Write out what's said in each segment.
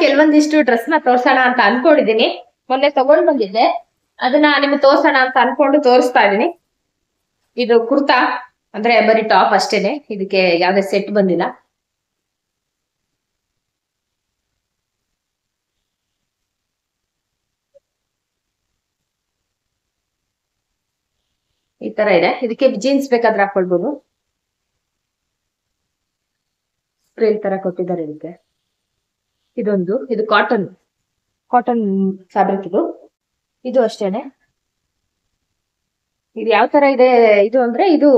ಕೆಲವೊಂದಿಷ್ಟು ಡ್ರೆಸ್ ನ ತೋರ್ಸೋಣ ಅಂತ ಅನ್ಕೊಂಡಿದೀನಿ. ಮೊನ್ನೆ ತಗೊಂಡ್ ಬಂದಿದ್ದೆ, ಅದನ್ನ ನಿಮ್ಗೆ ತೋರ್ಸೋಣ ಅಂತ ಅನ್ಕೊಂಡು ತೋರಿಸ್ತಾ ಇದೀನಿ. ಇದು ಕುರ್ತಾ, ಅಂದ್ರೆ ಬರೀ ಟಾಪ್ ಅಷ್ಟೇನೆ, ಇದಕ್ಕೆ ಯಾವ್ದೇ ಸೆಟ್ ಬಂದಿಲ್ಲ. ಈ ತರ ಇದೆ. ಇದಕ್ಕೆ ಜೀನ್ಸ್ ಬೇಕಾದ್ರೆ ಹಾಕೊಳ್ಬಹುದು. ಸ್ಪ್ರೇಲ್ ತರ ಕೊಟ್ಟಿದ್ದಾರೆ ಇದಕ್ಕೆ. ಇದು ಕಾಟನ್ ಫ್ಯಾಬ್ರಿಕ್. ಇದು ಅಷ್ಟೇನೆ. ಇದು ಯಾವ ತರ ಇದೆ ಇದು ಅಂದ್ರೆ, ಇದು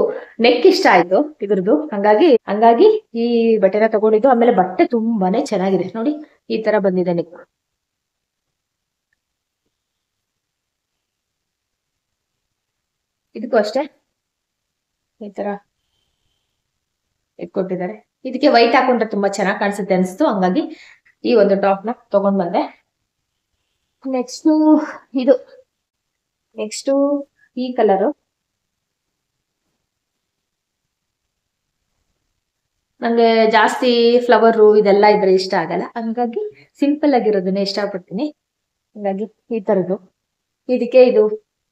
ನೆಕ್ ಇಷ್ಟ ಆಯ್ತು ಇದ್ರದ್ದು, ಹಂಗಾಗಿ ಈ ಬಟ್ಟೆನ ತಗೊಂಡಿದ್ದು. ಆಮೇಲೆ ಬಟ್ಟೆ ತುಂಬಾನೇ ಚೆನ್ನಾಗಿದೆ ನೋಡಿ, ಈ ತರ ಬಂದಿದೆ ನೆಕ್. ಇದಕ್ಕೂ ಅಷ್ಟೇ ಈ ತರ ಇಟ್ಕೊಟ್ಟಿದ್ದಾರೆ. ಇದಕ್ಕೆ ವೈಟ್ ಹಾಕೊಂಡ್ರೆ ತುಂಬಾ ಚೆನ್ನಾಗಿ ಕಾಣಿಸುತ್ತೆ ಅನ್ಸ್ತು, ಹಂಗಾಗಿ ಈ ಒಂದು ಟಾಪ್ ನ ತಗೊಂಡ್ ಬಂದೆ. ನೆಕ್ಸ್ಟ್ ಈ ಕಲರ್ ನಂಗೆ ಜಾಸ್ತಿ ಫ್ಲವರ್ ಇದೆಲ್ಲ ಇದ್ರೆ ಇಷ್ಟ ಆಗಲ್ಲ, ಹಂಗಾಗಿ ಸಿಂಪಲ್ ಆಗಿರೋದನ್ನ ಇಷ್ಟಪಡ್ತೀನಿ. ಹಂಗಾಗಿ ಈ ತರದ್ದು. ಇದಕ್ಕೆ ಇದು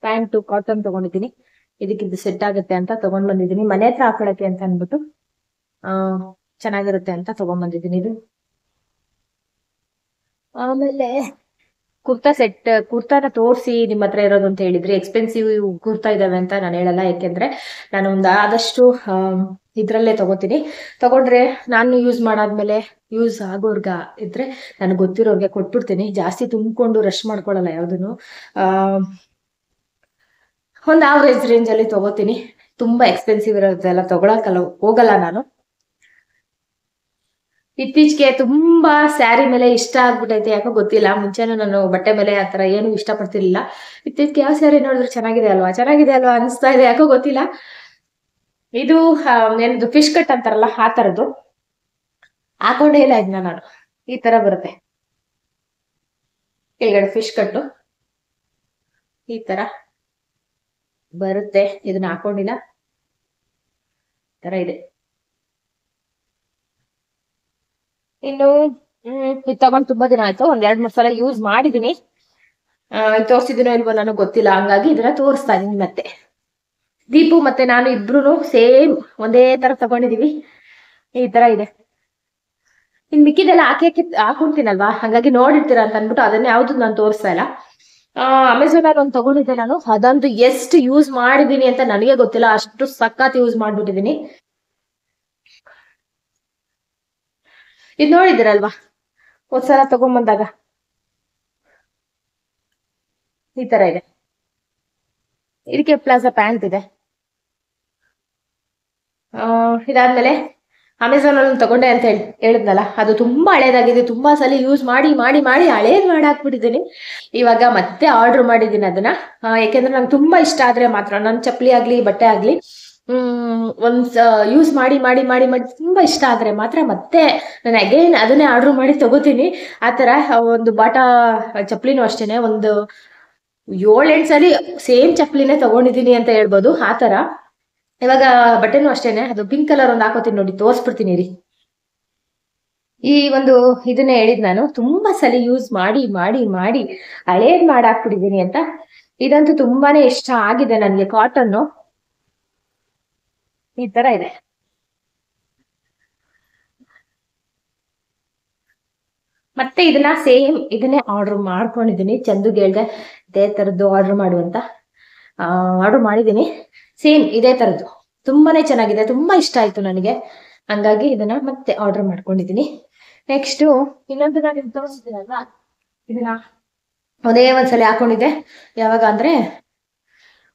ಪ್ಯಾಂಟ್ ಕಾಟನ್ ತಗೊಂಡಿದ್ದೀನಿ. ಇದಕ್ಕಿದ್ದು ಸೆಟ್ ಆಗುತ್ತೆ ಅಂತ ತಗೊಂಡ್ ಬಂದಿದ್ದೀನಿ, ಮನೆ ಹತ್ರ ಹಾಕೊಳಕ್ಕೆ ಅಂತ ಅನ್ಬಿಟ್ಟು ಚೆನ್ನಾಗಿರುತ್ತೆ ಅಂತ ತಗೊಂಡ್ ಬಂದಿದ್ದೀನಿ ಇದು. ಆಮೇಲೆ ಕುರ್ತಾನ ತೋರಿಸಿ ನಿಮ್ಮ ಹತ್ರ ಇರೋದು ಅಂತ ಹೇಳಿದ್ರಿ. ಎಕ್ಸ್ಪೆನ್ಸಿವ್ ಕುರ್ತಾ ಇದಾವೆ ಅಂತ ನಾನು ಹೇಳಲ್ಲ, ಯಾಕೆಂದ್ರೆ ನಾನು ಆದಷ್ಟು ಇದ್ರಲ್ಲೇ ತಗೊಂಡ್ರೆ ನಾನು ಯೂಸ್ ಮಾಡಾದ್ಮೇಲೆ ಯೂಸ್ ಆಗೋರ್ಗ ಇದ್ರೆ ನನಗೆ ಗೊತ್ತಿರೋರ್ಗೆ ಕೊಟ್ಬಿಡ್ತೀನಿ. ಜಾಸ್ತಿ ತುಂಬಿಕೊಂಡು ರಶ್ ಮಾಡ್ಕೊಳಲ್ಲ ಯಾವ್ದನ್ನು. ಒಂದು ಆವರೇಜ್ ರೇಂಜ್ ಅಲ್ಲಿ ತಗೋತೀನಿ. ತುಂಬಾ ಎಕ್ಸ್ಪೆನ್ಸಿವ್ ಇರೋದೆಲ್ಲ ತಗೊಳಕಲ್ಲ ಹೋಗಲ್ಲ ನಾನು. ಇತ್ತೀಚೆಗೆ ತುಂಬಾ ಸ್ಯಾರಿ ಮೇಲೆ ಇಷ್ಟ ಆಗ್ಬಿಟ್ಟೈತೆ, ಯಾಕೋ ಗೊತ್ತಿಲ್ಲ. ಮುಂಚೆನೂ ನಾನು ಬಟ್ಟೆ ಮೇಲೆ ಆತರ ಏನು ಇಷ್ಟ ಪಡ್ತಿರ್ಲಿಲ್ಲ. ಇತ್ತೀಚೆಗೆ ಯಾವ ಸ್ಯಾರಿ ನೋಡಿದ್ರೆ ಚೆನ್ನಾಗಿದೆ ಅಲ್ವಾ ಅನಿಸ್ತಾ ಇದೆ, ಯಾಕೋ ಗೊತ್ತಿಲ್ಲ. ಇದು ಏನದು ಫಿಶ್ ಕಟ್ ಅಂತಾರಲ್ಲ ಆ ತರದ್ದು ಹಾಕೊಂಡೇ ಇಲ್ಲ ಇದನ್ನ ನಾನು. ಈ ತರ ಬರುತ್ತೆ ಕೆಳಗಡೆ ಫಿಶ್ ಕಟ್ಟು, ಈ ತರ ಬರುತ್ತೆ. ಇದನ್ನ ಹಾಕೊಂಡಿಲ್ಲ, ತರ ಇದೆ. ಇನ್ನು ಇದು ತಗೊಂಡ್ ತುಂಬಾ ದಿನ ಆಯ್ತು, ಒಂದ್ 2-3 ಸಲ ಯೂಸ್ ಮಾಡಿದೀನಿ. ತೋರ್ಸಿದಿನೋ ಇಲ್ವೋ ನನಗೆ ಗೊತ್ತಿಲ್ಲ, ಹಂಗಾಗಿ ಇದನ್ನ ತೋರಿಸ್ತಾ ಇದೀನಿ. ಮತ್ತೆ ದೀಪು ಮತ್ತೆ ನಾನು ಇಬ್ರು ಸೇಮ್ ಒಂದೇ ತರ ತಗೊಂಡಿದೀವಿ. ಈ ತರ ಇದೆ. ಇನ್ ಮಿಕ್ಕಿದೆಲ್ಲ ಹಾಕೊಂತೀನಲ್ವಾ, ಹಂಗಾಗಿ ನೋಡಿರ್ತೀರ ಅಂತ ಅನ್ಬಿಟ್ಟು ಅದನ್ನ ಯಾವ್ದು ನಾನು ತೋರಿಸ್ತಾ ಇಲ್ಲ. ಅಮೆಝಾನ್ ಅಲ್ಲಿ ಒಂದು ತಗೊಂಡಿದ್ದೆ ನಾನು, ಅದಂತೂ ಎಷ್ಟು ಯೂಸ್ ಮಾಡಿದೀನಿ ಅಂತ ನನಗೆ ಗೊತ್ತಿಲ್ಲ, ಅಷ್ಟು ಸಖತ್ ಯೂಸ್ ಮಾಡ್ಬಿಟ್ಟಿದೀನಿ. ಇದು ನೋಡಿದಿರಲ್ವಾ ಒಂದ್ಸಲ ತಗೊಂಡ್ಬಂದಾಗ, ಈ ತರ ಇದೆ. ಇದಕ್ಕೆ ಪ್ಲಾಜಾ ಪ್ಯಾಂಟ್ ಇದೆ. ಇದಾದ್ಮೇಲೆ ಅಮೆಝಾನ್ ಅಲ್ಲಿ ತಗೊಂಡೆ ಅಂತ ಹೇಳಿದ್ನಲ್ಲ, ಅದು ತುಂಬಾ ಹಳೇದಾಗಿದೆ. ತುಂಬಾ ಸಲ ಯೂಸ್ ಮಾಡಿ ಮಾಡಿ ಮಾಡಿ ಹಳೇದ್ ಮಾಡಾಕ್ಬಿಟ್ಟಿದ್ದೀನಿ. ಇವಾಗ ಮತ್ತೆ ಆರ್ಡರ್ ಮಾಡಿದ್ದೀನಿ ಅದನ್ನ, ಯಾಕೆಂದ್ರೆ ನಂಗೆ ತುಂಬಾ ಇಷ್ಟ ಆದ್ರೆ ಮಾತ್ರ, ನನ್ ಚಪ್ಪಲಿ ಆಗ್ಲಿ ಬಟ್ಟೆ ಆಗ್ಲಿ ಒಂದ್ ಯೂಸ್ ಮಾಡಿ ಮಾಡಿ ಮಾಡಿ ಮಾಡಿ ತುಂಬಾ ಇಷ್ಟ ಆದ್ರೆ ಮಾತ್ರ ಮತ್ತೆ ನಾನು ಅಗೈನ್ ಅದನ್ನೇ ಆರ್ಡರ್ ಮಾಡಿ ತಗೋತೀನಿ. ಆತರ ಒಂದು ಬಾಟಾ ಚಪ್ಪಲಿನೂ ಅಷ್ಟೇನೆ, ಒಂದು 7-8 ಸಲ ಸೇಮ್ ಚಪ್ಪಲಿನೇ ತಗೊಂಡಿದ್ದೀನಿ ಅಂತ ಹೇಳ್ಬೋದು. ಆತರ ಇವಾಗ ಬಟ್ಟೆನೂ ಅಷ್ಟೇನೆ, ಅದು ಪಿಂಕ್ ಕಲರ್ ಒಂದು ಹಾಕೋತೀನಿ ನೋಡಿ, ತೋರ್ಸ್ಬಿಡ್ತೀನಿ ರೀ. ಈ ಒಂದು ಇದನ್ನೇ ಹೇಳಿದ್ ನಾನು, ತುಂಬಾ ಸಲ ಯೂಸ್ ಮಾಡಿ ಮಾಡಿ ಮಾಡಿ ಹಳೇದ್ ಮಾಡಾಕ್ಬಿಟ್ಟಿದೀನಿ ಅಂತ. ಇದಂತೂ ತುಂಬಾನೇ ಇಷ್ಟ ಆಗಿದೆ ನನ್ಗೆ. ಕಾಟನ್ನು ಈ ತರ ಇದೆ. ಮತ್ತೆ ಇದನ್ನೇ ಆರ್ಡರ್ ಮಾಡ್ಕೊಂಡಿದೀನಿ. ಚಂದುಗೆ ಹೇಳ್ದೆ ಇದೇ ತರದ್ದು ಆರ್ಡರ್ ಮಾಡುವಂತ. ಆರ್ಡರ್ ಮಾಡಿದೀನಿ, ಸೇಮ್ ಇದೇ ತರದ್ದು. ತುಂಬಾನೇ ಚೆನ್ನಾಗಿದೆ, ತುಂಬಾ ಇಷ್ಟ ಆಯ್ತು ನನಗೆ, ಹಂಗಾಗಿ ಇದನ್ನ ಮತ್ತೆ ಆರ್ಡರ್ ಮಾಡ್ಕೊಂಡಿದೀನಿ. ನೆಕ್ಸ್ಟ್ ಇನ್ನೊಂದು ನಾನು ತೋರಿಸ್ತೀನಲ್ವಾ, ಇದನ್ನ ಒಂದೇ ಒಂದ್ಸಲ ಹಾಕೊಂಡಿದ್ದೆ. ಯಾವಾಗ ಅಂದ್ರೆ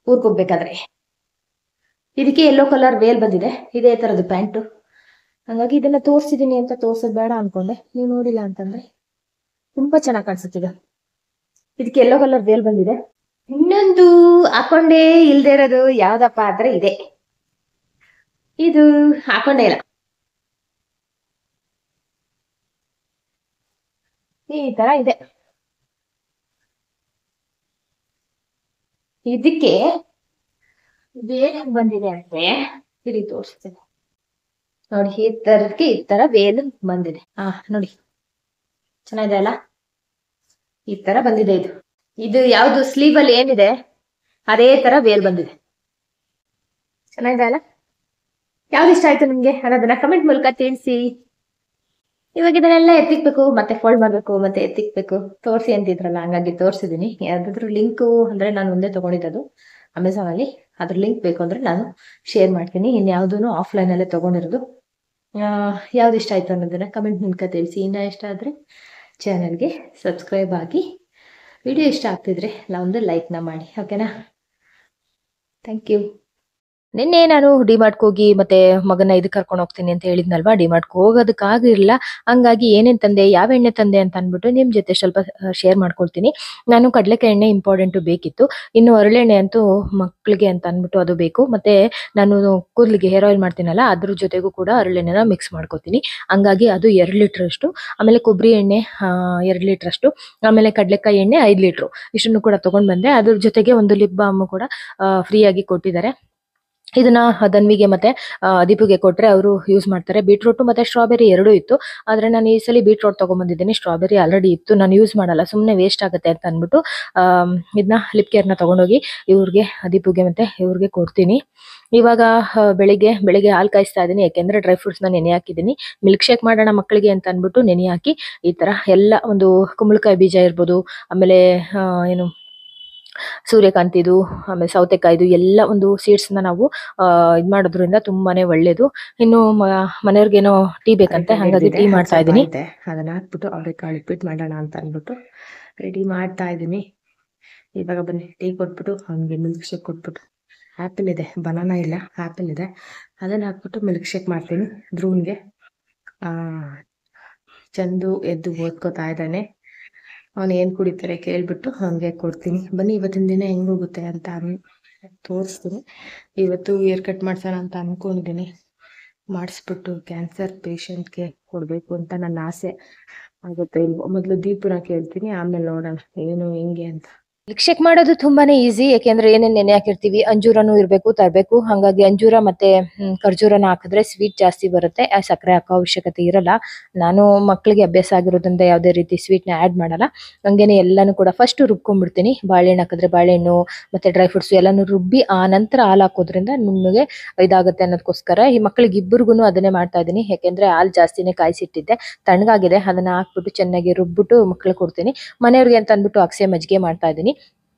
ಊರ್ಗ್ ಹೋಗ್ಬೇಕಾದ್ರೆ. ಇದಕ್ಕೆ ಯೆಲ್ಲೋ ಕಲರ್ ವೇಲ್ ಬಂದಿದೆ, ಇದೇ ತರದ್ದು ಪ್ಯಾಂಟು. ಹಂಗಾಗಿ ಇದನ್ನ ತೋರ್ಸಿದೀನಿ ಅಂತ ತೋರ್ಸೋದ್ ಬೇಡ ಅನ್ಕೊಂಡೆ, ನೀವು ನೋಡಿಲ್ಲ ಅಂತಂದ್ರೆ. ತುಂಬಾ ಚೆನ್ನಾಗಿ ಕಾಣಿಸುತ್ತಿದೆ. ಇದಕ್ಕೆ ಯೆಲ್ಲೋ ಕಲರ್ ವೇಲ್ ಬಂದಿದೆ. ಇನ್ನೊಂದು ಹಾಕೊಂಡೇ ಇಲ್ದೇ ಇರೋದು ಯಾವ್ದಪ್ಪ ಅಂದ್ರೆ ಇದೆ. ಇದು ಹಾಕೊಂಡೇ ಇಲ್ಲ, ಈ ತರ ಇದೆ. ಇದಕ್ಕೆ ವೇಲ್ ಬಂದಿದೆ ಅಂದ್ರೆ ಇಲ್ಲಿ ತೋರಿಸ್ತೇನೆ ನೋಡಿ. ಈ ತರ ವೇಲ್ ಬಂದಿದೆ. ನೋಡಿ ಚೆನ್ನಾಗಿದೆ ಅಲ್ಲ, ಈ ತರ ಬಂದಿದೆ. ಇದು ಇದು ಯಾವ್ದು ಸ್ಲೀವ್ ಅಲ್ಲಿ ಏನಿದೆ ಅದೇ ತರ ವೇಲ್ ಬಂದಿದೆ. ಚೆನ್ನಾಗಿದೆ ಅಲ್ಲ? ಯಾವ್ದು ಇಷ್ಟ ಆಯ್ತು ನಿಮ್ಗೆ ಅನ್ನೋದನ್ನ ಕಮೆಂಟ್ ಮೂಲಕ ತಿಳಿಸಿ. ಇವಾಗ ಇದನ್ನೆಲ್ಲ ಎತ್ತಿಕ್ಬೇಕು, ಮತ್ತೆ ಫೋಲ್ಡ್ ಮಾಡ್ಬೇಕು, ಮತ್ತೆ ಎತ್ತಿಕ್ಬೇಕು. ತೋರಿಸಿ ಅಂತಿದ್ರಲ್ಲ, ಹಂಗಾಗಿ ತೋರಿಸಿದೀನಿ. ಯಾವ್ದಾದ್ರು ಲಿಂಕು ಅಂದ್ರೆ ನಾನು ಮುಂದೆ ತಗೊಂಡಿದ್ದು ಅಮೆಝಾನ್ ಅಲ್ಲಿ, ಅದ್ರ ಲಿಂಕ್ ಬೇಕು ಅಂದ್ರೆ ನಾನು ಶೇರ್ ಮಾಡ್ತೀನಿ. ಇನ್ಯಾವುದೂ ಆಫ್ಲೈನ್ ಅಲ್ಲೇ ತಗೊಂಡಿರೋದು. ಯಾವ್ದು ಇಷ್ಟ ಆಯ್ತು ಅನ್ನೋದನ್ನ ಕಮೆಂಟ್ ಮೂಲಕ ತಿಳಿಸಿ. ಇನ್ನ ಇಷ್ಟ ಆದ್ರೆ ಚಾನಲ್ಗೆ ಸಬ್ಸ್ಕ್ರೈಬ್ ಆಗಿ, ವಿಡಿಯೋ ಇಷ್ಟ ಆಗ್ತಿದ್ರೆ ಒಂದು ಲೈಕ್ನ ಮಾಡಿ. ಓಕೆನಾ? Thank you. ನಿನ್ನೆ ನಾನು ಡಿಮಾರ್ಟ್ಗೆ ಹೋಗಿ ಮತ್ತೆ ಮಗನ ಇದಕ್ಕೆ ಕರ್ಕೊಂಡು ಹೋಗ್ತೀನಿ ಅಂತ ಹೇಳಿದ್ನಲ್ವಾ, ಡಿಮಾರ್ಟ್ಗೆ ಹೋಗೋದಕ್ಕಾಗಿರಲಿಲ್ಲ. ಹಂಗಾಗಿ ಏನೇನು ತಂದೆ, ಯಾವ ಎಣ್ಣೆ ತಂದೆ ಅಂತ ಅಂದ್ಬಿಟ್ಟು ನಿಮ್ಮ ಜೊತೆ ಸ್ವಲ್ಪ ಶೇರ್ ಮಾಡ್ಕೊಳ್ತೀನಿ. ನಾನು ಕಡಲೆಕಾಯಿ ಎಣ್ಣೆ ಇಂಪಾರ್ಟೆಂಟು ಬೇಕಿತ್ತು. ಇನ್ನು ಹರಳೆಣ್ಣೆ ಅಂತೂ ಮಕ್ಕಳಿಗೆ ಅಂತ ಅಂದ್ಬಿಟ್ಟು ಅದು ಬೇಕು. ಮತ್ತೆ ನಾನು ಕೂದಲಿಗೆ ಹೇರ್ ಆಯಿಲ್ ಮಾಡ್ತೀನಲ್ಲ, ಅದ್ರ ಜೊತೆಗೂ ಕೂಡ ಹರಳೆಣ್ಣೆನ ಮಿಕ್ಸ್ ಮಾಡ್ಕೋತೀನಿ. ಹಂಗಾಗಿ ಅದು 2 ಲೀಟ್ರ್ ಅಷ್ಟು. ಆಮೇಲೆ ಕೊಬ್ಬರಿ ಎಣ್ಣೆ 2 ಲೀಟ್ರ್ ಅಷ್ಟು. ಆಮೇಲೆ ಕಡಲೆಕಾಯಿ ಎಣ್ಣೆ 5 ಲೀಟ್ರು. ಇಷ್ಟನ್ನು ಕೂಡ ತಗೊಂಡ್ ಬಂದೆ. ಅದ್ರ ಜೊತೆಗೆ ಒಂದು ಲಿಪ್ ಬಾಮ್ ಕೂಡ ಫ್ರೀಯಾಗಿ ಕೊಟ್ಟಿದ್ದಾರೆ. ಇದನ್ನ ಧನ್ವಿಗೆ ಮತ್ತೆ ದೀಪುಗೆ ಕೊಟ್ರೆ ಅವರು ಯೂಸ್ ಮಾಡ್ತಾರೆ. ಬೀಟ್ರೂಟ್ ಮತ್ತೆ ಸ್ಟ್ರಾಬೆರಿ 2 ಇತ್ತು. ಆದ್ರೆ ನಾನು ಈ ಸಲ ಬೀಟ್ರೂಟ್ ತಗೊಂಡ್ಬಂದಿದ್ದೀನಿ. ಸ್ಟ್ರಾಬೆರಿ ಆಲ್ರೆಡಿ ಇತ್ತು, ನಾನು ಯೂಸ್ ಮಾಡಲ್ಲ, ಸುಮ್ಮನೆ ವೇಸ್ಟ್ ಆಗುತ್ತೆ ಅಂತ ಅಂದ್ಬಿಟ್ಟು ಇದನ್ನ ಲಿಪ್ ಕೇರ್ನ ತಗೊಂಡೋಗಿ ಇವ್ರಿಗೆ, ದೀಪುಗೆ ಮತ್ತೆ ಇವ್ರಿಗೆ ಕೊಡ್ತೀನಿ. ಇವಾಗ ಬೆಳಿಗ್ಗೆ ಹಾಲು ಕಾಯಿಸ್ತಾ ಇದ್ದೀನಿ, ಯಾಕೆಂದ್ರೆ ಡ್ರೈ ಫ್ರೂಟ್ಸ್ನ ನೆನೆ ಹಾಕಿದ್ದೀನಿ. ಮಿಲ್ಕ್ ಶೇಕ್ ಮಾಡೋಣ ಮಕ್ಕಳಿಗೆ ಅಂತ ಅಂದ್ಬಿಟ್ಟು ನೆನೆ ಹಾಕಿ ಈ ತರ ಎಲ್ಲ, ಒಂದು ಕುಂಬಳಕಾಯಿ ಬೀಜ ಇರ್ಬೋದು, ಆಮೇಲೆ ಏನು ಸೂರ್ಯಕಾಂತಿದು, ಆಮೇಲೆ ಸೌತೆಕಾಯಿದು ಎಲ್ಲ ಒಂದು ಸೀಡ್ಸ್ನ ನಾವು ಇದು ಮಾಡೋದ್ರಿಂದ ತುಂಬಾನೇ ಒಳ್ಳೇದು. ಇನ್ನು ಮನೆಯವ್ರಿಗೇನೋ ಟೀ ಬೇಕಂತೆ, ಹಾಗಾಗಿ ಟೀ ಮಾಡ್ತಾ ಇದ್ದೀನಿ. ಅದನ್ನ ಹಾಕ್ಬಿಟ್ಟು ಅವ್ರೆಕಾಳು ಉಪ್ಪಿಟ್ಟು ಮಾಡೋಣ ಅಂತ ಅಂದ್ಬಿಟ್ಟು ರೆಡಿ ಮಾಡ್ತಾ ಇದ್ದೀನಿ. ಇವಾಗ ಬನ್ನಿ ಟೀ ಕೊಟ್ಬಿಟ್ಟು ಅವ್ನಿಗೆ ಮಿಲ್ಕ್ ಶೇಕ್ ಕೊಟ್ಬಿಟ್ಟು, ಆ್ಯಪಲ್ ಇದೆ, ಬನಾನಾ ಇಲ್ಲ, ಆ್ಯಪಲ್ ಇದೆ, ಅದನ್ನ ಹಾಕ್ಬಿಟ್ಟು ಮಿಲ್ಕ್ ಶೇಕ್ ಮಾಡ್ತೀನಿ. ಧ್ರುವನ್ಗೆ ಚಂದು ಎದ್ದು ಓದ್ಕೋತಾ ಇದ್ದಾನೆ. ಅವನು ಏನು ಕುಡಿತಾರೆ ಕೇಳ್ಬಿಟ್ಟು ಅವನಿಗೆ ಕೊಡ್ತೀನಿ. ಬನ್ನಿ ಇವತ್ತಿನ ದಿನ ಹೆಂಗ್ ಹೋಗುತ್ತೆ ಅಂತ ತೋರಿಸ್ತೀನಿ. ಇವತ್ತು ಏರ್ ಕಟ್ ಮಾಡ್ಸೋಣ ಅಂತ ಅನ್ಕೊಂಡಿದ್ದೀನಿ. ಮಾಡಿಸ್ಬಿಟ್ಟು ಕ್ಯಾನ್ಸರ್ ಪೇಷಂಟ್ಗೆ ಕೊಡಬೇಕು ಅಂತ ನನ್ನ ಆಸೆ. ಆಗುತ್ತೆ ಇಲ್ವೋ, ಮೊದಲು ದೀಪನ ಕೇಳ್ತೀನಿ, ಆಮೇಲೆ ನೋಡೋಣ ಏನು ಹೆಂಗೆ ಅಂತ. ಮಿಲ್ಕ್ ಶೇಕ್ ಮಾಡೋದು ತುಂಬಾನೇ ಈಸಿ, ಯಾಕೆಂದ್ರೆ ಏನೇನು ನೆನೆ ಹಾಕಿರ್ತೀವಿ. ಅಂಜೂರನೂ ತರಬೇಕು. ಹಾಗಾಗಿ ಅಂಜೂರ ಮತ್ತೆ ಖರ್ಜೂರನ ಹಾಕಿದ್ರೆ ಸ್ವೀಟ್ ಜಾಸ್ತಿ ಬರುತ್ತೆ, ಸಕ್ಕರೆ ಹಾಕೋ ಅವಶ್ಯಕತೆ ಇರಲ್ಲ. ನಾನು ಮಕ್ಕಳಿಗೆ ಅಭ್ಯಾಸ ಆಗಿರೋದ್ರಿಂದ ಯಾವುದೇ ರೀತಿ ಸ್ವೀಟ್ನ ಆ್ಯಡ್ ಮಾಡಲ್ಲ. ಹಂಗೇನೆ ಎಲ್ಲಾನು ಕೂಡ ಫಸ್ಟ್ ರುಬ್ಕೊಂಡ್ಬಿಡ್ತೀನಿ. ಬಾಳೆಹಣ್ಣು ಹಾಕಿದ್ರೆ ಬಾಳೆಹಣ್ಣು ಮತ್ತೆ ಡ್ರೈ ಫ್ರೂಟ್ಸ್ ಎಲ್ಲಾನು ರುಬ್ಬಿ ಆ ನಂತರ ಹಾಲು ಹಾಕೋದ್ರಿಂದ ನಿಮಗೆ ಇದಾಗುತ್ತೆ ಅನ್ನೋದಕ್ಕೋಸ್ಕರ ಈ ಮಕ್ಕಳಿಗೆ ಇಬ್ಬರಿಗೂ ಅದನ್ನೇ ಮಾಡ್ತಾ ಇದ್ದೀನಿ. ಯಾಕೆಂದ್ರೆ ಹಾಲು ಜಾಸ್ತಿನೇ ಕಾಯಿಸಿಟ್ಟಿದ್ದೆ, ತಣ್ಣಗಾಗಿದೆ. ಅದನ್ನ ಹಾಕ್ಬಿಟ್ಟು ಚೆನ್ನಾಗಿ ರುಬ್ಬಿಟ್ಟು ಮಕ್ಕಳಿಗೆ ಕೊಡ್ತೀನಿ. ಮನೆಯವ್ರಿಗೆ ಅಂತ ಅಂದ್ಬಿಟ್ಟು ಅಕ್ಸೆ ಮಜ್ಜಿಗೆ ಮಾಡ್ತಾ ಇದ್ದೀನಿ.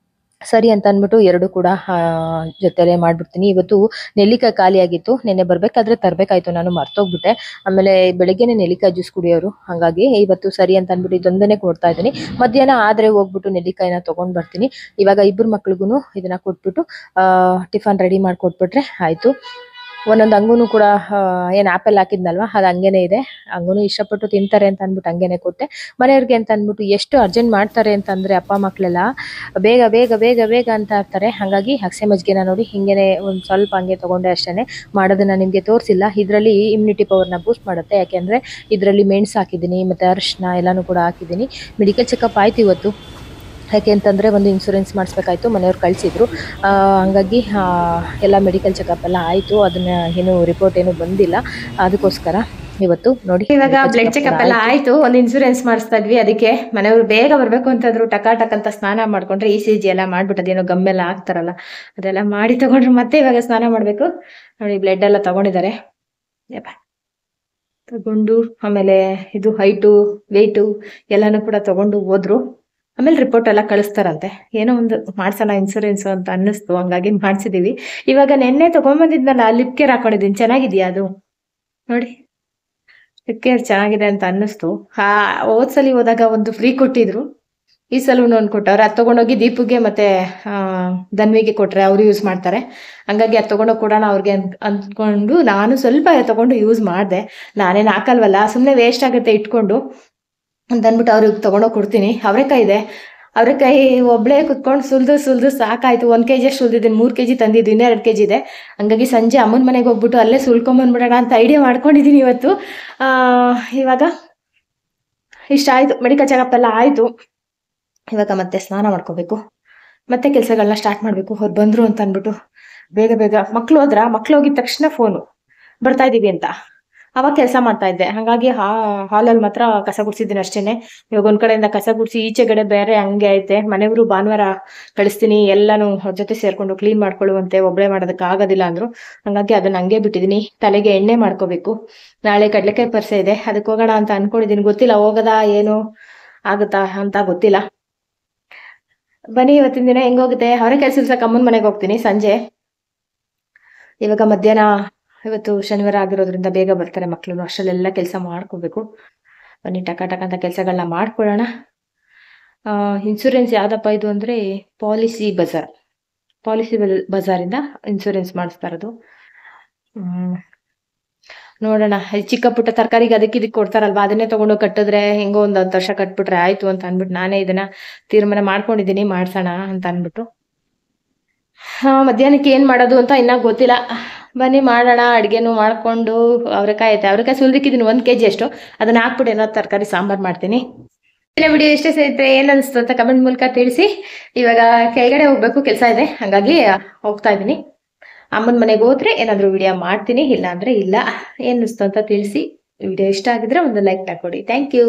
ಸರಿ ಅಂತ ಅಂದ್ಬಿಟ್ಟು 2 ಕೂಡ ಜೊತೆಲೆ ಮಾಡ್ಬಿಡ್ತೀನಿ. ಇವತ್ತು ನೆಲ್ಲಿಕಾಯಿ ಖಾಲಿ ಆಗಿತ್ತು, ನೆನ್ನೆ ಬರ್ಬೇಕಾದ್ರೆ ತರಬೇಕಾಯ್ತು, ನಾನು ಮರ್ತೋಗ್ಬಿಟ್ಟೆ. ಆಮೇಲೆ ಬೆಳಗ್ಗೆನೆ ನೆಲ್ಲಿಕಾಯಿ ಜ್ಯೂಸ್ ಕುಡಿಯೋರು, ಹಾಗಾಗಿ ಇವತ್ತು ಸರಿ ಅಂತ ಅಂದ್ಬಿಟ್ಟು ಇದೊಂದನ್ನೇ ಕೊಡ್ತಾ ಇದ್ದೀನಿ. ಮಧ್ಯಾಹ್ನ ಆದ್ರೆ ಹೋಗ್ಬಿಟ್ಟು ನೆಲ್ಲಿಕಾಯಿನ ತಗೊಂಡ್ ಬರ್ತೀನಿ. ಇವಾಗ ಇಬ್ಬರು ಮಕ್ಳಿಗೂ ಇದನ್ನ ಕೊಟ್ಬಿಟ್ಟು ಟಿಫನ್ ರೆಡಿ ಮಾಡಿಕೊಟ್ಬಿಟ್ರೆ ಆಯ್ತು. ಒಂದೊಂದು ಹಂಗೂನು ಕೂಡ ಏನು ಆ್ಯಪಲ್ ಹಾಕಿದ್ನಲ್ವ, ಅದು ಹಂಗೇನೆ ಇದೆ. ಹಂಗೂನು ಇಷ್ಟಪಟ್ಟು ತಿಂತಾರೆ ಅಂತ ಅಂದ್ಬಿಟ್ಟು ಹಂಗೇನೆ ಕೊಟ್ಟೆ. ಮನೆಯವ್ರಿಗೆ ಅಂತ ಅಂದ್ಬಿಟ್ಟು ಎಷ್ಟು ಅರ್ಜೆಂಟ್ ಮಾಡ್ತಾರೆ ಅಂತಂದರೆ ಅಪ್ಪ ಮಕ್ಕಳೆಲ್ಲ ಬೇಗ ಬೇಗ ಬೇಗ ಬೇಗ ಅಂತ ಇರ್ತಾರೆ. ಹಾಗಾಗಿ ಅಗಸೆ ಮಜ್ಜಿಗೆನ ನೋಡಿ ಹಿಂಗೇನೆ ಒಂದು ಸ್ವಲ್ಪ ಹಂಗೆ ತೊಗೊಂಡೆ ಅಷ್ಟೇ. ಮಾಡೋದನ್ನು ನಿಮಗೆ ತೋರಿಸಿಲ್ಲ. ಇದರಲ್ಲಿ ಇಮ್ಯುನಿಟಿ ಪವರ್ನ ಬೂಸ್ಟ್ ಮಾಡುತ್ತೆ, ಯಾಕೆಂದರೆ ಇದರಲ್ಲಿ ಮೆಣಸು ಹಾಕಿದ್ದೀನಿ ಮತ್ತು ಅರಿಶಿನ ಎಲ್ಲನೂ ಕೂಡ ಹಾಕಿದ್ದೀನಿ. ಮೆಡಿಕಲ್ ಚೆಕಪ್ ಆಯ್ತು ಇವತ್ತು. ಯಾಕೆ ಅಂತಂದರೆ ಒಂದು ಇನ್ಶೂರೆನ್ಸ್ ಮಾಡಿಸ್ಬೇಕಾಯ್ತು, ಮನೆಯವ್ರು ಕಳಿಸಿದ್ರು. ಹಂಗಾಗಿ ಎಲ್ಲ ಮೆಡಿಕಲ್ ಚೆಕಪ್ ಎಲ್ಲ ಆಯಿತು. ಅದನ್ನು ಏನು ರಿಪೋರ್ಟ್ ಏನು ಬಂದಿಲ್ಲ, ಅದಕ್ಕೋಸ್ಕರ ಇವತ್ತು ನೋಡಿ ಇವಾಗ ಬ್ಲಡ್ ಚೆಕಪ್ ಎಲ್ಲ ಆಯಿತು. ಒಂದು ಇನ್ಶೂರೆನ್ಸ್ ಮಾಡಿಸ್ತಾ ಇದ್ವಿ, ಅದಕ್ಕೆ ಮನೆಯವರು ಬೇಗ ಬರಬೇಕು ಅಂತಂದ್ರು. ಟಕ್ ಅಂತ ಸ್ನಾನ ಮಾಡಿಕೊಂಡ್ರೆ ECG ಎಲ್ಲ ಮಾಡಿಬಿಟ್ಟು ಅದೇನೋ ಗಮ್ಮೆಲ್ಲ ಹಾಕ್ತಾರಲ್ಲ ಅದೆಲ್ಲ ಮಾಡಿ ತಗೊಂಡ್ರು. ಮತ್ತೆ ಇವಾಗ ಸ್ನಾನ ಮಾಡಬೇಕು ನೋಡಿ. ಬ್ಲಡ್ ಎಲ್ಲ ತಗೊಂಡಿದ್ದಾರೆ, ತಗೊಂಡು ಆಮೇಲೆ ಇದು ಹೈಟು ವೆಯ್ಟು ಎಲ್ಲನೂ ಕೂಡ ತಗೊಂಡು ಹೋದ್ರು. ಆಮೇಲೆ ರಿಪೋರ್ಟ್ ಎಲ್ಲ ಕಳಿಸ್ತಾರಂತೆ. ಏನೋ ಒಂದು ಮಾಡ್ಸೋಣ ಇನ್ಶೂರೆನ್ಸ್ ಅಂತ ಅನ್ನಿಸ್ತು, ಹಂಗಾಗಿ ಮಾಡಿಸಿದೀವಿ. ಇವಾಗ ನೆನ್ನೆ ತಗೊಂಬಂದಿದ್ನಲ್ಲ ಲಿಪ್ ಕೇರ್ ಹಾಕೊಂಡಿದ್ದೀನಿ, ಚೆನ್ನಾಗಿದೆಯಾ ಅದು ನೋಡಿ. ಲಿಪ್ ಕೇರ್ ಚೆನ್ನಾಗಿದೆ ಅಂತ ಅನ್ನಿಸ್ತು. ಹೋದ್ಸಲಿ ಹೋದಾಗ ಒಂದು ಫ್ರೀ ಕೊಟ್ಟಿದ್ರು, ಈ ಸಲೂನು ಒಂದು ಕೊಟ್ಟವ್ರೆ. ಅದು ತೊಗೊಂಡೋಗಿ ದೀಪುಗೆ ಮತ್ತೆ ಧನ್ವಿಗೆ ಕೊಟ್ಟರೆ ಅವರು ಯೂಸ್ ಮಾಡ್ತಾರೆ. ಹಂಗಾಗಿ ಅದು ತೊಗೊಂಡೋಗಿ ಕೊಡೋಣ ಅವ್ರಿಗೆ ಅಂದ್ಕೊಂಡು ನಾನು ಸ್ವಲ್ಪ ತೊಗೊಂಡು ಯೂಸ್ ಮಾಡಿದೆ. ನಾನೇನು ಹಾಕಲ್ವಲ್ಲ, ಸುಮ್ಮನೆ ವೇಸ್ಟ್ ಆಗುತ್ತೆ ಇಟ್ಕೊಂಡು ಅಂತ ಅಂದ್ಬಿಟ್ಟು ಅವ್ರಿಗೆ ತೊಗೊಂಡೋಗಿ ಕೊಡ್ತೀನಿ. ಅವರೆಕಾಯಿ ಇದೆ, ಅವರೆಕಾಯಿ ಒಬ್ಬಳೇ ಕುತ್ಕೊಂಡು ಸುಲಿದು ಸಾಕಾಯ್ತು. 1 kg ಅಷ್ಟು ಸುಲಿದಿದ್ದೀನಿ, 3 kg ತಂದಿದ್ದು, ಇನ್ನೂ 2 kg ಇದೆ. ಹಂಗಾಗಿ ಸಂಜೆ ಅಮ್ಮನ ಮನೆಗೆ ಹೋಗ್ಬಿಟ್ಟು ಅಲ್ಲೇ ಸುಲ್ಕೊಂಬಂದ್ಬಿಡೋಣ ಅಂತ ಐಡಿಯಾ ಮಾಡ್ಕೊಂಡಿದ್ದೀನಿ ಇವತ್ತು. ಇವಾಗ ಇಷ್ಟ ಆಯಿತು, ಮೆಡಿಕಲ್ ಚೆಕಪ್ ಎಲ್ಲ ಆಯಿತು. ಇವಾಗ ಮತ್ತೆ ಸ್ನಾನ ಮಾಡ್ಕೋಬೇಕು, ಮತ್ತೆ ಕೆಲಸಗಳನ್ನ ಸ್ಟಾರ್ಟ್ ಮಾಡಬೇಕು. ಅವ್ರು ಬಂದರು ಅಂತ ಅಂದ್ಬಿಟ್ಟು ಬೇಗ ಬೇಗ ಮಕ್ಳು ಹೋಗಿದ ತಕ್ಷಣ ಫೋನು ಬರ್ತಾ ಇದ್ದೀವಿ ಅಂತ ಅವಾಗ ಕೆಲಸ ಮಾಡ್ತಾ ಇದ್ದೆ. ಹಾಗಾಗಿ ಹಾಲಲ್ಲಿ ಮಾತ್ರ ಕಸ ಗುಡಿಸಿದ್ದೀನಿ ಅಷ್ಟೇನೆ. ಇವಾಗ ಒಂದ್ ಕಡೆಯಿಂದ ಕಸ ಗುಡಿಸಿ ಈಚೆಗಡೆ ಬೇರೆ ಹಂಗೆ ಐತೆ. ಮನೆಯವರು ಭಾನುವಾರ ಕಳಿಸ್ತೀನಿ, ಎಲ್ಲಾನು ಅವ್ರ ಜೊತೆ ಸೇರ್ಕೊಂಡು ಕ್ಲೀನ್ ಮಾಡ್ಕೊಳ್ಳುವಂತೆ, ಒಬ್ಬಳೇ ಮಾಡೋದಕ್ಕೆ ಆಗೋದಿಲ್ಲ ಅಂದ್ರು. ಹಂಗಾಗಿ ಅದನ್ನ ಹಂಗೆ ಬಿಟ್ಟಿದ್ದೀನಿ. ತಲೆಗೆ ಎಣ್ಣೆ ಮಾಡ್ಕೋಬೇಕು. ನಾಳೆ ಕಡ್ಲೆಕಾಯಿ ಪರಿಸೆ ಇದೆ, ಅದಕ್ಕೆ ಹೋಗೋಣ ಅಂತ ಅನ್ಕೊಂಡಿದ್ದೀನಿ. ಗೊತ್ತಿಲ್ಲ ಹೋಗದಾ ಏನು ಆಗುತ್ತಾ ಅಂತ ಗೊತ್ತಿಲ್ಲ. ಬನ್ನಿ ಇವತ್ತಿನ ದಿನ ಹೆಂಗೋಗುತ್ತೆ. ಅವರೇ ಕೆಲಸ ಅಮ್ಮನ ಮನೆಗೆ ಹೋಗ್ತೀನಿ ಸಂಜೆ. ಇವಾಗ ಮಧ್ಯಾಹ್ನ, ಇವತ್ತು ಶನಿವಾರ ಆಗಿರೋದ್ರಿಂದ ಬೇಗ ಬರ್ತಾರೆ ಮಕ್ಕಳು. ಅಷ್ಟರಲ್ಲೆಲ್ಲ ಕೆಲಸ ಮಾಡ್ಕೋಬೇಕು. ಬನ್ನಿ ಟಕ ಅಂತ ಕೆಲಸಗಳನ್ನ ಮಾಡ್ಕೊಳ್ಳೋಣ. ಇನ್ಶೂರೆನ್ಸ್ ಯಾವ್ದಪ್ಪ ಇದು ಅಂದರೆ ಪಾಲಿಸಿ ಬಜಾರಿಂದ ಇನ್ಶೂರೆನ್ಸ್ ಮಾಡಿಸ್ತಾ ಇರೋದು. ನೋಡೋಣ. ಚಿಕ್ಕ ಪುಟ್ಟ ತರಕಾರಿಗೆ ಅದಕ್ಕೆ ಇದಕ್ಕೆ ಕೊಡ್ತಾರಲ್ವಾ, ಅದನ್ನೇ ತಗೊಂಡು ಕಟ್ಟಿದ್ರೆ ಹೆಂಗೋ ಒಂದು 10 ವರ್ಷ ಕಟ್ಬಿಟ್ರೆ ಆಯ್ತು ಅಂತ ಅಂದ್ಬಿಟ್ಟು ನಾನೇ ಇದನ್ನ ತೀರ್ಮಾನ ಮಾಡ್ಕೊಂಡಿದ್ದೀನಿ, ಮಾಡ್ಸೋಣ ಅಂತ ಅಂದ್ಬಿಟ್ಟು. ಮಧ್ಯಾಹ್ನಕ್ಕೆ ಏನು ಮಾಡೋದು ಅಂತ ಇನ್ನೂ ಗೊತ್ತಿಲ್ಲ. ಬನ್ನಿ ಮಾಡೋಣ. ಅಡುಗೆನೂ ಮಾಡಿಕೊಂಡು ಅವರೆಕಾಯಿ ಸುಲಿದಿಕ್ಕಿದ್ದೀನಿ 1 kg ಅಷ್ಟು. ಅದನ್ನ ಹಾಕ್ಬಿಟ್ಟು ಏನಾದ್ರು ತರಕಾರಿ ಸಾಂಬಾರು ಮಾಡ್ತೀನಿ. ವಿಡಿಯೋ ಎಷ್ಟೇ ಸ್ನೇಹಿತರೆ ಏನು ಅನಿಸ್ತು ಅಂತ ಕಮೆಂಟ್ ಮೂಲಕ ತಿಳಿಸಿ. ಇವಾಗ ಕೆಳಗಡೆ ಹೋಗ್ಬೇಕು, ಕೆಲಸ ಇದೆ, ಹಾಗಾಗಿ ಹೋಗ್ತಾ ಇದ್ದೀನಿ. ಅಮ್ಮನ ಮನೆಗೆ ಹೋದ್ರೆ ಏನಾದರೂ ವಿಡಿಯೋ ಮಾಡ್ತೀನಿ, ಇಲ್ಲ ಅಂದರೆ ಇಲ್ಲ. ಏನು ಅನಿಸ್ತು ಅಂತ ತಿಳಿಸಿ. ವಿಡಿಯೋ ಇಷ್ಟ ಆಗಿದ್ರೆ ಒಂದು ಲೈಕ್ ಕೊಡಿ. Thank you.